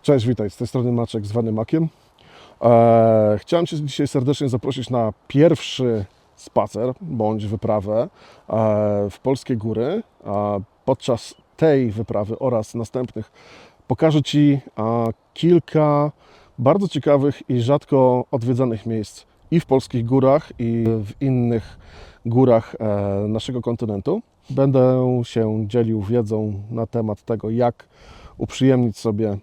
Cześć, witaj, z tej strony Maciek zwany Makiem. Chciałem Cię dzisiaj serdecznie zaprosić na pierwszy spacer bądź wyprawę w polskie góry. Podczas tej wyprawy oraz następnych pokażę Ci kilka bardzo ciekawych i rzadko odwiedzanych miejsc i w polskich górach, i w innych górach naszego kontynentu. Będę się dzielił wiedzą na temat tego, jak uprzyjemnić sobie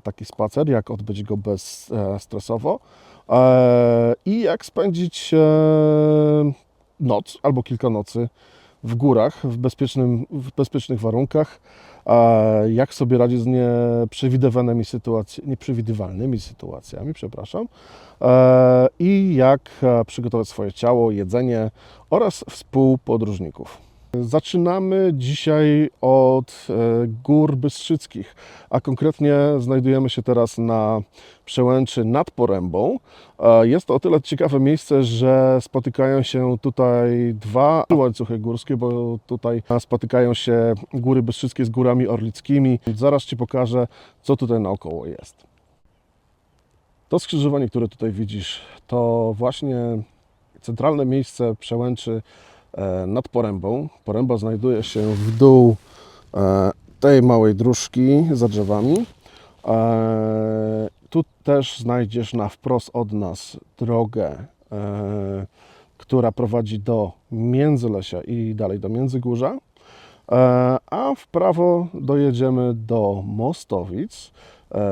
taki spacer, jak odbyć go bezstresowo i jak spędzić noc albo kilka nocy w górach w bezpiecznych warunkach, jak sobie radzić z nieprzewidywalnymi sytuacjami, przepraszam, i jak przygotować swoje ciało, jedzenie oraz współpodróżników. Zaczynamy dzisiaj od Gór Bystrzyckich, a konkretnie znajdujemy się teraz na przełęczy nad Porębą. Jest to o tyle ciekawe miejsce, że spotykają się tutaj dwa łańcuchy górskie, bo tutaj spotykają się Góry Bystrzyckie z Górami Orlickimi. Zaraz Ci pokażę, co tutaj naokoło jest. To skrzyżowanie, które tutaj widzisz, to właśnie centralne miejsce przełęczy nad Porębą. Poręba znajduje się w dół tej małej dróżki za drzewami. Tu też znajdziesz na wprost od nas drogę, która prowadzi do Międzylesia i dalej do Międzygórza. A w prawo dojedziemy do Mostowic,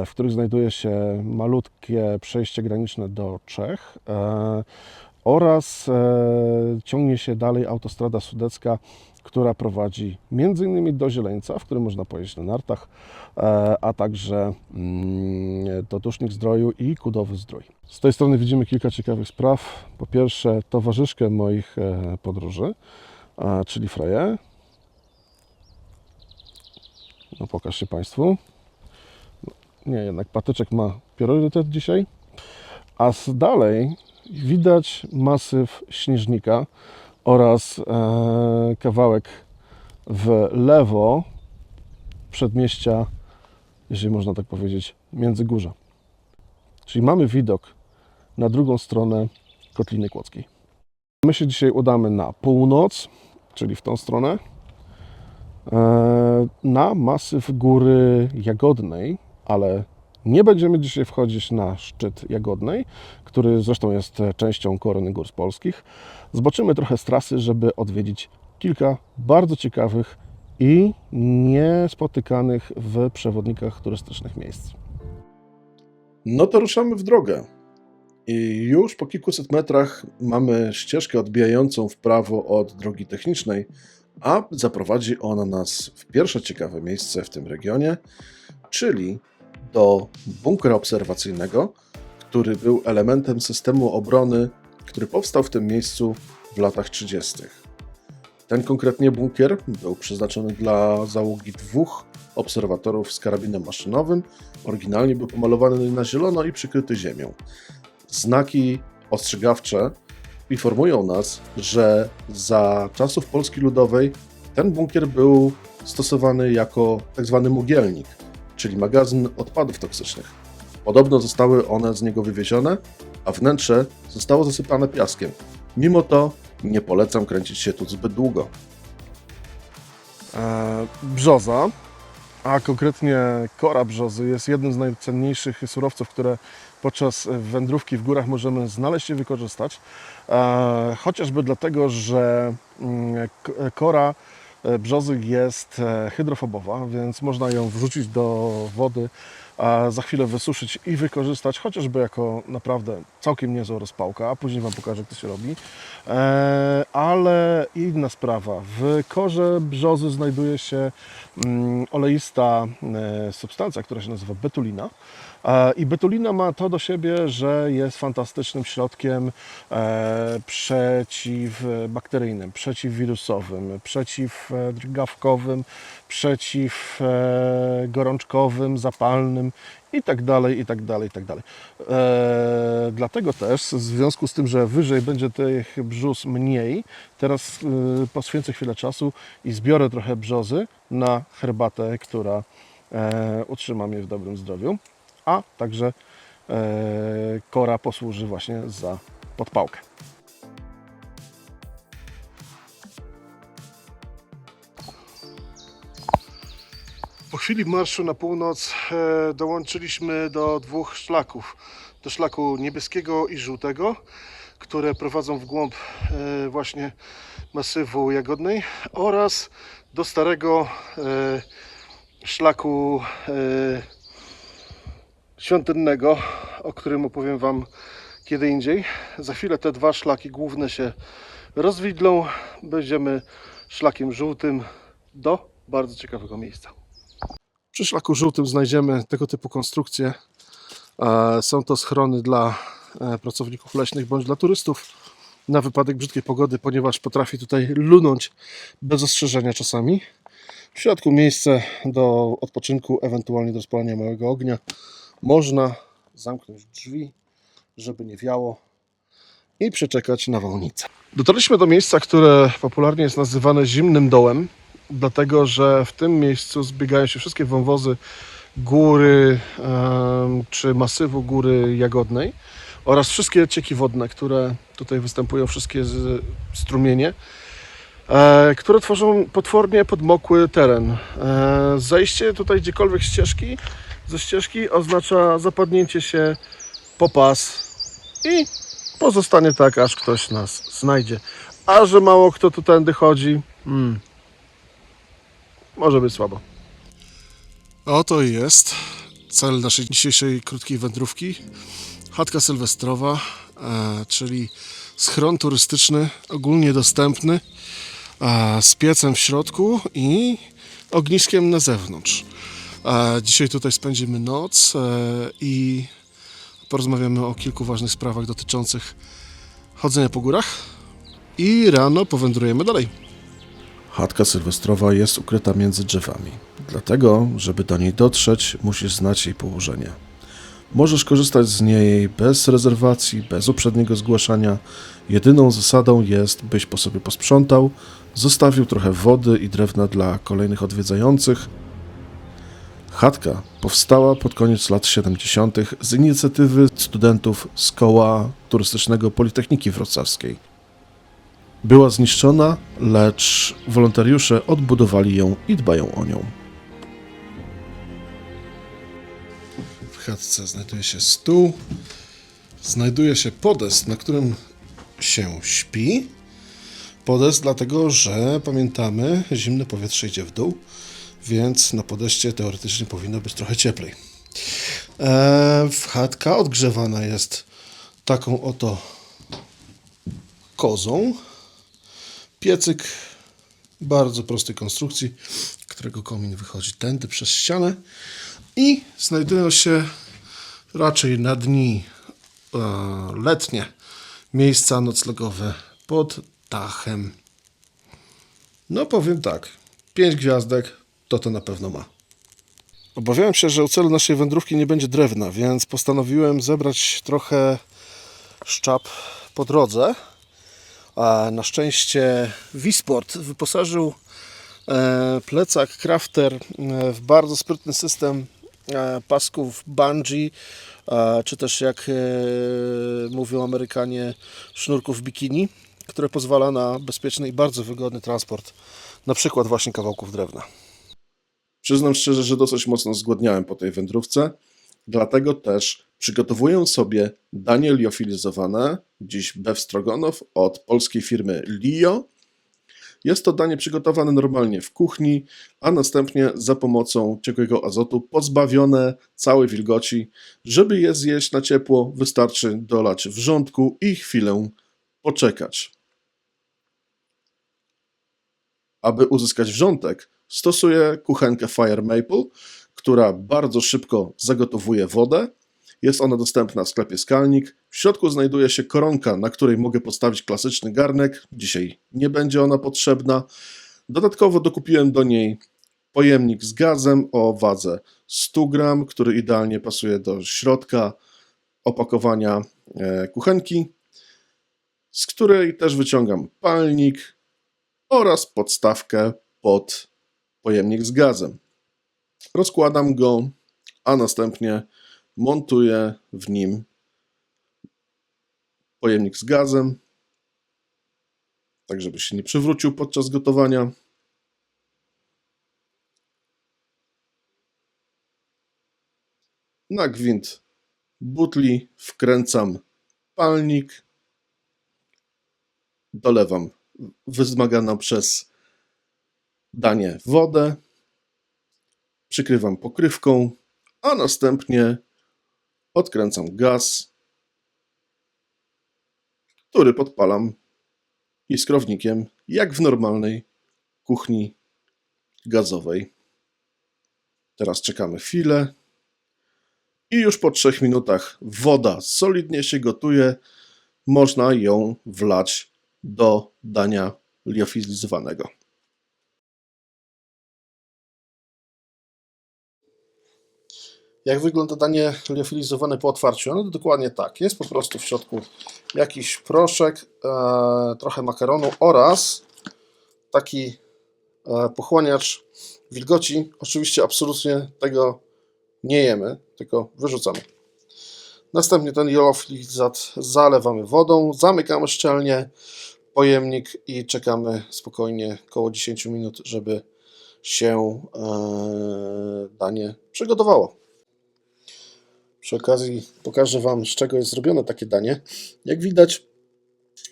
w których znajduje się malutkie przejście graniczne do Czech. Oraz ciągnie się dalej autostrada sudecka, która prowadzi m.in. do Zieleńca, w którym można pojeździć na nartach, a także do Tusznik-Zdroju i Kudowy-Zdrój. Z tej strony widzimy kilka ciekawych spraw. Po pierwsze, towarzyszkę moich podróży, czyli Freję. No, pokaż się Państwu. Nie, jednak patyczek ma priorytet dzisiaj. A dalej widać masyw Śnieżnika oraz kawałek w lewo przedmieścia, jeżeli można tak powiedzieć, Międzygórza. Czyli mamy widok na drugą stronę Kotliny Kłodzkiej. My się dzisiaj udamy na północ, czyli w tą stronę, na masyw Góry Jagodnej, ale nie będziemy dzisiaj wchodzić na szczyt Jagodnej, który zresztą jest częścią Korony Gór Polskich. Zobaczymy trochę z trasy, żeby odwiedzić kilka bardzo ciekawych i niespotykanych w przewodnikach turystycznych miejsc. No to ruszamy w drogę. I już po kilkuset metrach mamy ścieżkę odbijającą w prawo od drogi technicznej, a zaprowadzi ona nas w pierwsze ciekawe miejsce w tym regionie, czyli do bunkra obserwacyjnego, który był elementem systemu obrony, który powstał w tym miejscu w latach 30. Ten konkretnie bunkier był przeznaczony dla załogi 2 obserwatorów z karabinem maszynowym. Oryginalnie był pomalowany na zielono i przykryty ziemią. Znaki ostrzegawcze informują nas, że za czasów Polski Ludowej ten bunkier był stosowany jako tzw. mogielnik, czyli magazyn odpadów toksycznych. Podobno zostały one z niego wywiezione, a wnętrze zostało zasypane piaskiem. Mimo to nie polecam kręcić się tu zbyt długo. Brzoza, a konkretnie kora brzozy, jest jednym z najcenniejszych surowców, które podczas wędrówki w górach możemy znaleźć i wykorzystać. Chociażby dlatego, że kora brzozy jest hydrofobowa, więc można ją wrzucić do wody, a za chwilę wysuszyć i wykorzystać chociażby jako naprawdę całkiem niezła rozpałka, a później Wam pokażę, jak to się robi. Ale inna sprawa, w korze brzozy znajduje się oleista substancja, która się nazywa betulina. I betulina ma to do siebie, że jest fantastycznym środkiem przeciwbakteryjnym, przeciwwirusowym, przeciwdrgawkowym, przeciwgorączkowym, zapalnym itd. Dlatego też, w związku z tym, że wyżej będzie tych brzus mniej, teraz poświęcę chwilę czasu i zbiorę trochę brzozy na herbatę, która utrzyma mnie w dobrym zdrowiu, a także kora posłuży właśnie za podpałkę. Po chwili marszu na północ dołączyliśmy do dwóch szlaków. Do szlaku niebieskiego i żółtego, które prowadzą w głąb właśnie masywu Jagodnej, oraz do starego szlaku świątynnego, o którym opowiem Wam kiedy indziej. Za chwilę te dwa szlaki główne się rozwidlą. Będziemy szlakiem żółtym do bardzo ciekawego miejsca. Przy szlaku żółtym znajdziemy tego typu konstrukcje. Są to schrony dla pracowników leśnych bądź dla turystów na wypadek brzydkiej pogody, ponieważ potrafi tutaj lunąć bez ostrzeżenia czasami. W środku miejsce do odpoczynku, ewentualnie do rozpalania małego ognia. Można zamknąć drzwi, żeby nie wiało, i przeczekać nawałnicę. Dotarliśmy do miejsca, które popularnie jest nazywane Zimnym Dołem, dlatego że w tym miejscu zbiegają się wszystkie wąwozy góry czy masywu Góry Jagodnej oraz wszystkie cieki wodne, które tutaj występują, wszystkie strumienie, które tworzą potwornie podmokły teren. Zajście tutaj gdziekolwiek ze ścieżki oznacza zapadnięcie się po pas i pozostanie tak, aż ktoś nas znajdzie. A że mało kto tu tędy chodzi, może być słabo. Oto jest cel naszej dzisiejszej krótkiej wędrówki. Chatka sylwestrowa, czyli schron turystyczny, ogólnie dostępny, z piecem w środku i ogniskiem na zewnątrz. Dzisiaj tutaj spędzimy noc i porozmawiamy o kilku ważnych sprawach dotyczących chodzenia po górach i rano powędrujemy dalej. Chatka sylwestrowa jest ukryta między drzewami. Dlatego, żeby do niej dotrzeć, musisz znać jej położenie. Możesz korzystać z niej bez rezerwacji, bez uprzedniego zgłaszania. Jedyną zasadą jest, byś po sobie posprzątał, zostawił trochę wody i drewna dla kolejnych odwiedzających. Chatka powstała pod koniec lat 70. z inicjatywy studentów z koła turystycznego Politechniki Wrocławskiej. Była zniszczona, lecz wolontariusze odbudowali ją i dbają o nią. W chatce znajduje się stół, znajduje się podest, na którym się śpi. Podest dlatego, że pamiętamy, zimne powietrze idzie w dół, więc na podeście teoretycznie powinno być trochę cieplej. Chatka odgrzewana jest taką oto kozą. Piecyk bardzo prostej konstrukcji, którego komin wychodzi tędy przez ścianę i znajdują się raczej na dni letnie miejsca noclegowe pod dachem. No powiem tak, 5 gwiazdek to na pewno ma. Obawiałem się, że u celu naszej wędrówki nie będzie drewna, więc postanowiłem zebrać trochę szczap po drodze. A na szczęście Wisport wyposażył plecak Crafter w bardzo sprytny system pasków bungee, czy też jak mówią Amerykanie, sznurków bikini, które pozwala na bezpieczny i bardzo wygodny transport, na przykład właśnie kawałków drewna. Przyznam szczerze, że dosyć mocno zgłodniałem po tej wędrówce, dlatego też przygotowuję sobie danie liofilizowane, dziś beef od polskiej firmy Lio. Jest to danie przygotowane normalnie w kuchni, a następnie za pomocą ciekłego azotu pozbawione całej wilgoci. Żeby je zjeść na ciepło, wystarczy dolać wrzątku i chwilę poczekać. Aby uzyskać wrzątek, stosuję kuchenkę Fire Maple, która bardzo szybko zagotowuje wodę. Jest ona dostępna w sklepie Skalnik. W środku znajduje się koronka, na której mogę postawić klasyczny garnek. Dzisiaj nie będzie ona potrzebna. Dodatkowo dokupiłem do niej pojemnik z gazem o wadze 100 gram, który idealnie pasuje do środka opakowania kuchenki, z której też wyciągam palnik oraz podstawkę pod pojemnik z gazem. Rozkładam go, a następnie montuję w nim pojemnik z gazem, tak żeby się nie przewrócił podczas gotowania. Na gwint butli wkręcam palnik, dolewam wzmaganą przez danie wodę, przykrywam pokrywką, a następnie odkręcam gaz, który podpalam iskrownikiem, jak w normalnej kuchni gazowej. Teraz czekamy chwilę i już po 3 minutach woda solidnie się gotuje. Można ją wlać do dania liofilizowanego. Jak wygląda danie liofilizowane po otwarciu? No to dokładnie tak. Jest po prostu w środku jakiś proszek, trochę makaronu oraz taki pochłaniacz wilgoci. Oczywiście absolutnie tego nie jemy, tylko wyrzucamy. Następnie ten liofilizat zalewamy wodą, zamykamy szczelnie pojemnik i czekamy spokojnie około 10 minut, żeby się danie przygotowało. Przy okazji pokażę Wam, z czego jest zrobione takie danie. Jak widać,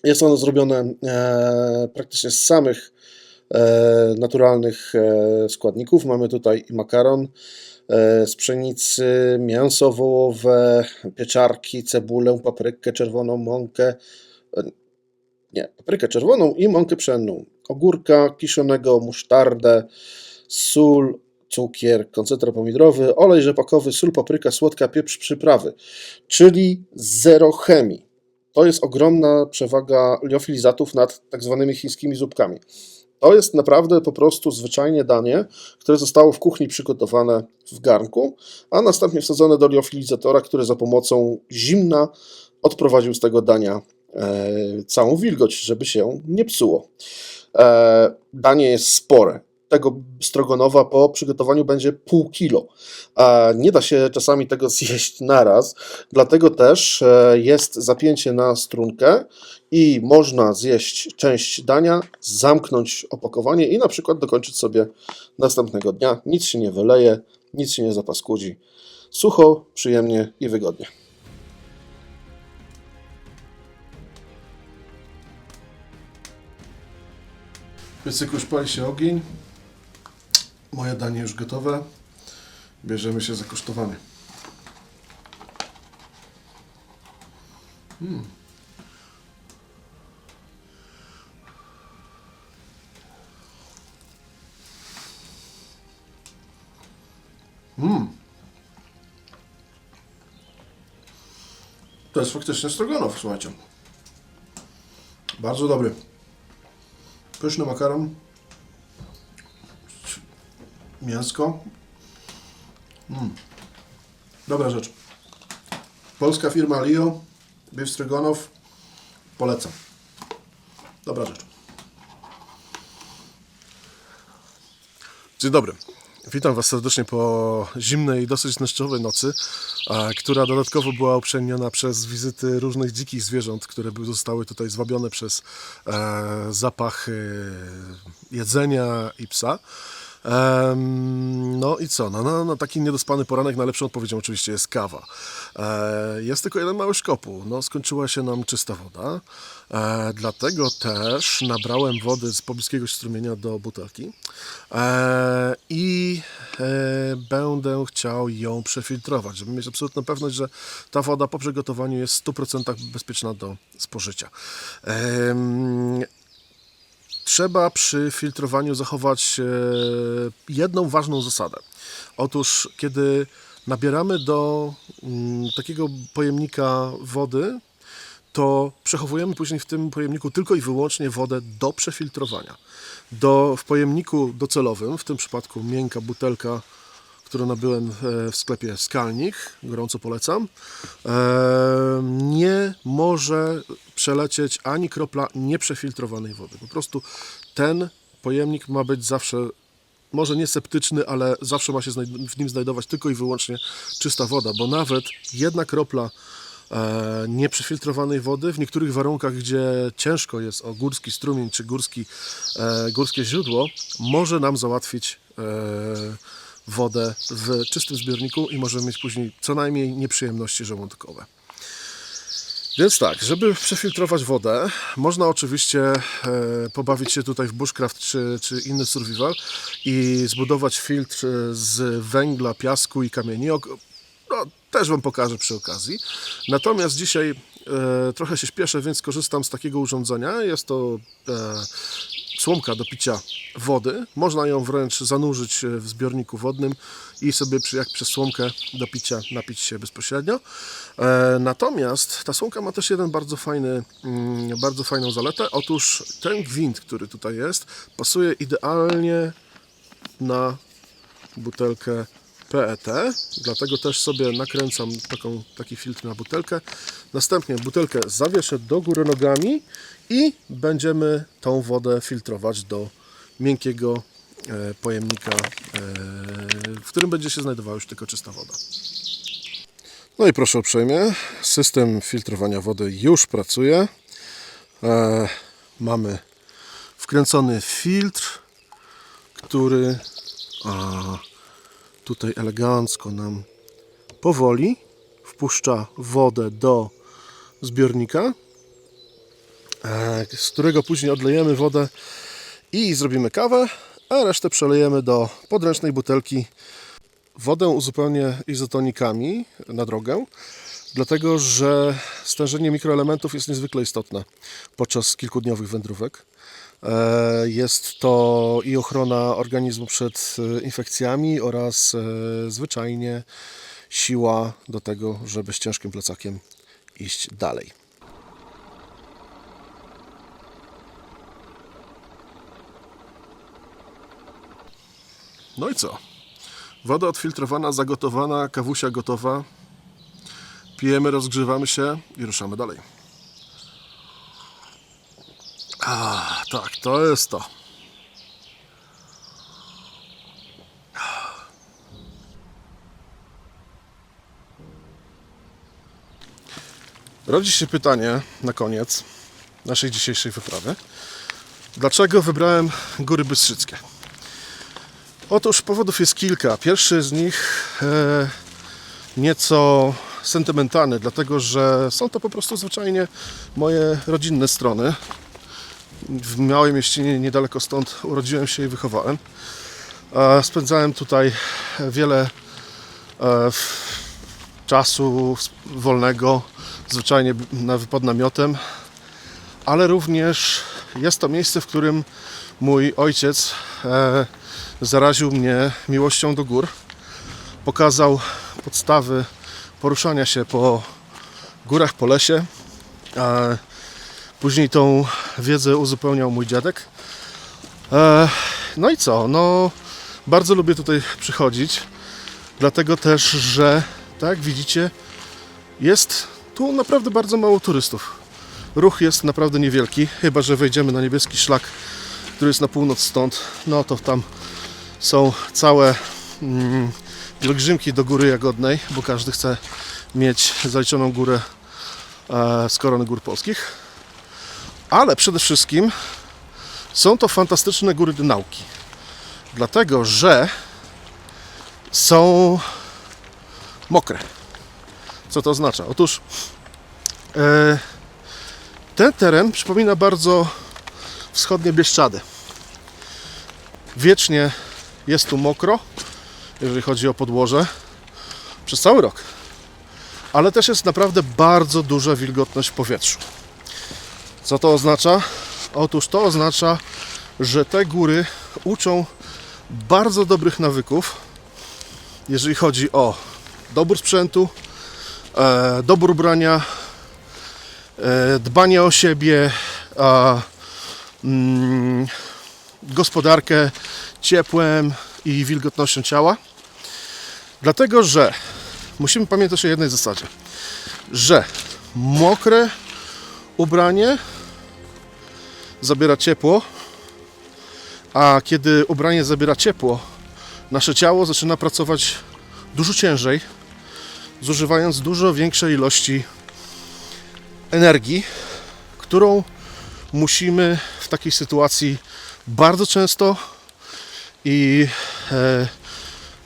jest ono zrobione praktycznie z samych naturalnych składników. Mamy tutaj makaron z pszenicy, mięso wołowe, pieczarki, cebulę, paprykę czerwoną, mąkę, paprykę czerwoną i mąkę pszenną, ogórka kiszonego, musztardę, sól, cukier, koncentrat pomidorowy, olej rzepakowy, sól, papryka słodka, pieprz, przyprawy, czyli zero chemii. To jest ogromna przewaga liofilizatów nad tak zwanymi chińskimi zupkami. To jest naprawdę po prostu zwyczajnie danie, które zostało w kuchni przygotowane w garnku, a następnie wsadzone do liofilizatora, który za pomocą zimna odprowadził z tego dania całą wilgoć, żeby się nie psuło. Danie jest spore. Tego stroganowa po przygotowaniu będzie pół kilo. Nie da się czasami tego zjeść naraz, dlatego też jest zapięcie na strunkę i można zjeść część dania, zamknąć opakowanie i na przykład dokończyć sobie następnego dnia. Nic się nie wyleje, nic się nie zapaskudzi. Sucho, przyjemnie i wygodnie. W piecyku już pali się ogień. Moje danie już gotowe. Bierzemy się za kosztowanie. To jest faktycznie stroganow, słuchajcie. Bardzo dobry. Pyszny makaron. Mięsko. Dobra rzecz. Polska firma Lio. Beef stroganow. Polecam. Dobra rzecz. Dzień dobry. Witam Was serdecznie po zimnej i dosyć deszczowej nocy, która dodatkowo była uprzedniona przez wizyty różnych dzikich zwierząt, które zostały tutaj zwabione przez zapach jedzenia i psa. No i co? Na taki niedospany poranek najlepszą odpowiedzią oczywiście jest kawa. Jest tylko jeden mały szkopuł. Skończyła się nam czysta woda, dlatego też nabrałem wody z pobliskiego strumienia do butelki i będę chciał ją przefiltrować, żeby mieć absolutną pewność, że ta woda po przygotowaniu jest w 100% bezpieczna do spożycia. Trzeba przy filtrowaniu zachować jedną ważną zasadę. Otóż, kiedy nabieramy do takiego pojemnika wody, to przechowujemy później w tym pojemniku tylko i wyłącznie wodę do przefiltrowania. W pojemniku docelowym, w tym przypadku miękka butelka, którą nabyłem w sklepie Skalnik, gorąco polecam, nie może przelecieć ani kropla nieprzefiltrowanej wody. Po prostu ten pojemnik ma być zawsze może nie septyczny, ale zawsze ma się w nim znajdować tylko i wyłącznie czysta woda, bo nawet jedna kropla nieprzefiltrowanej wody w niektórych warunkach, gdzie ciężko jest o górski strumień czy górskie źródło, może nam załatwić wodę w czystym zbiorniku i możemy mieć później co najmniej nieprzyjemności żołądkowe. Więc tak, żeby przefiltrować wodę, można oczywiście pobawić się tutaj w bushcraft czy inny survival i zbudować filtr z węgla, piasku i kamieni. No, też Wam pokażę przy okazji. Natomiast dzisiaj trochę się śpieszę, więc korzystam z takiego urządzenia. Jest to słomka do picia wody. Można ją wręcz zanurzyć w zbiorniku wodnym i sobie jak przez słomkę do picia napić się bezpośrednio. Natomiast ta słomka ma też jeden bardzo fajną zaletę. Otóż ten gwint, który tutaj jest, pasuje idealnie na butelkę PET, dlatego też sobie nakręcam taki filtr na butelkę. Następnie butelkę zawieszę do góry nogami i będziemy tą wodę filtrować do miękkiego pojemnika, w którym będzie się znajdowała już tylko czysta woda. No i proszę uprzejmie, system filtrowania wody już pracuje. Mamy wkręcony filtr, który tutaj elegancko nam powoli wpuszcza wodę do zbiornika, z którego później odlejemy wodę i zrobimy kawę, a resztę przelejemy do podręcznej butelki. Wodę uzupełnię izotonikami na drogę, dlatego że stężenie mikroelementów jest niezwykle istotne podczas kilkudniowych wędrówek. Jest to i ochrona organizmu przed infekcjami oraz zwyczajnie siła do tego, żeby z ciężkim plecakiem iść dalej. No i co? Woda odfiltrowana, zagotowana, kawusia gotowa. Pijemy, rozgrzewamy się i ruszamy dalej. Tak, to jest to. Rodzi się pytanie na koniec naszej dzisiejszej wyprawy. Dlaczego wybrałem Góry Bystrzyckie? Otóż powodów jest kilka. Pierwszy z nich nieco sentymentalny, dlatego że są to po prostu zwyczajnie moje rodzinne strony. W małej mieścinie niedaleko stąd urodziłem się i wychowałem. Spędzałem tutaj wiele czasu wolnego, zwyczajnie pod namiotem, ale również jest to miejsce, w którym mój ojciec zaraził mnie miłością do gór. Pokazał podstawy poruszania się po górach, po lesie. Później tą wiedzę uzupełniał mój dziadek. No i co? No, bardzo lubię tutaj przychodzić, dlatego też, że tak jak widzicie, jest tu naprawdę bardzo mało turystów. Ruch jest naprawdę niewielki, chyba że wejdziemy na niebieski szlak, który jest na północ stąd. No to tam są całe pielgrzymki do Góry Jagodnej, bo każdy chce mieć zaliczoną górę z korony gór polskich. Ale przede wszystkim są to fantastyczne góry Dynałki, dlatego że są mokre. Co to oznacza? Otóż ten teren przypomina bardzo wschodnie Bieszczady. Wiecznie jest tu mokro, jeżeli chodzi o podłoże, przez cały rok. Ale też jest naprawdę bardzo duża wilgotność w powietrzu. Co to oznacza? Otóż to oznacza, że te góry uczą bardzo dobrych nawyków, jeżeli chodzi o dobór sprzętu, dobór ubrania, dbanie o siebie, gospodarkę ciepłem i wilgotnością ciała. Dlatego, że musimy pamiętać o jednej zasadzie, że mokre ubranie zabiera ciepło, A kiedy ubranie zabiera ciepło, nasze ciało zaczyna pracować dużo ciężej, zużywając dużo większej ilości energii, którą musimy w takiej sytuacji bardzo często i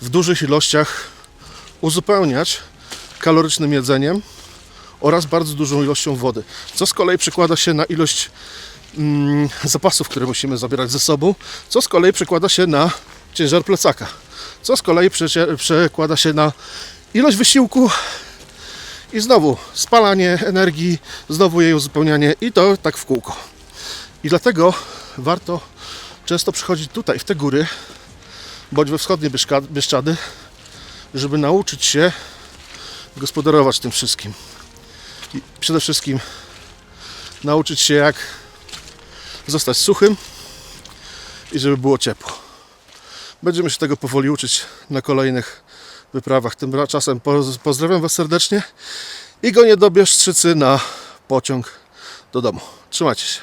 w dużych ilościach uzupełniać kalorycznym jedzeniem oraz bardzo dużą ilością wody, co z kolei przekłada się na ilość zapasów, które musimy zabierać ze sobą, co z kolei przekłada się na ciężar plecaka, co z kolei przekłada się na ilość wysiłku i znowu spalanie energii, znowu jej uzupełnianie i to tak w kółko. I dlatego warto często przychodzić tutaj, w te góry, bądź we wschodnie Bieszczady, żeby nauczyć się gospodarować tym wszystkim. I przede wszystkim nauczyć się, jak zostać suchym i żeby było ciepło. Będziemy się tego powoli uczyć na kolejnych wyprawach. Tymczasem pozdrawiam Was serdecznie i gonię do Biestrzycy na pociąg do domu. Trzymajcie się.